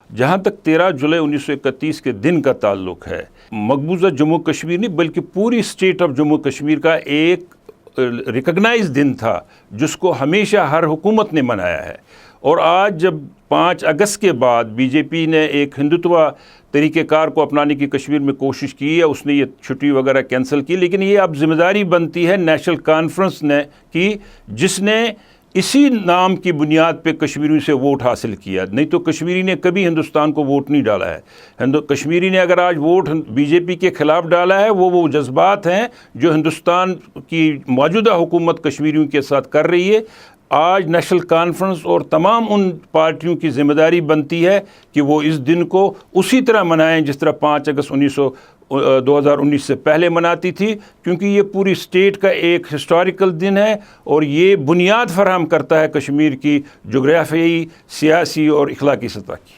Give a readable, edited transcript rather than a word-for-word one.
जहाँ तक 13 जुलाई 1931 के दिन का ताल्लुक़ है, मकबूजा जम्मू कश्मीर नहीं बल्कि पूरी स्टेट ऑफ जम्मू कश्मीर का एक रिकग्नाइज दिन था जिसको हमेशा हर हुकूमत ने मनाया है। और आज जब 5 अगस्त के बाद बीजेपी ने एक हिंदुत्व तरीक़ेकार को अपनाने की कश्मीर में कोशिश की है, उसने ये छुट्टी वगैरह कैंसिल की, लेकिन ये अब जिम्मेदारी बनती है नेशनल कॉन्फ्रेंस ने की, जिसने इसी नाम की बुनियाद पे कश्मीरियों से वोट हासिल किया। नहीं तो कश्मीरी ने कभी हिंदुस्तान को वोट नहीं डाला है। कश्मीरी ने अगर आज वोट बीजेपी के ख़िलाफ़ डाला है, वो जज्बात हैं जो हिंदुस्तान की मौजूदा हुकूमत कश्मीरियों के साथ कर रही है। आज नेशनल कॉन्फ्रेंस और तमाम उन पार्टियों की जिम्मेदारी बनती है कि वो इस दिन को उसी तरह मनाएं जिस तरह 5 अगस्त 2019 से पहले मनाती थी, क्योंकि ये पूरी स्टेट का एक हिस्टोरिकल दिन है और ये बुनियाद फराहम करता है कश्मीर की जोग्राफियाई, सियासी और इखलाकी सतह की।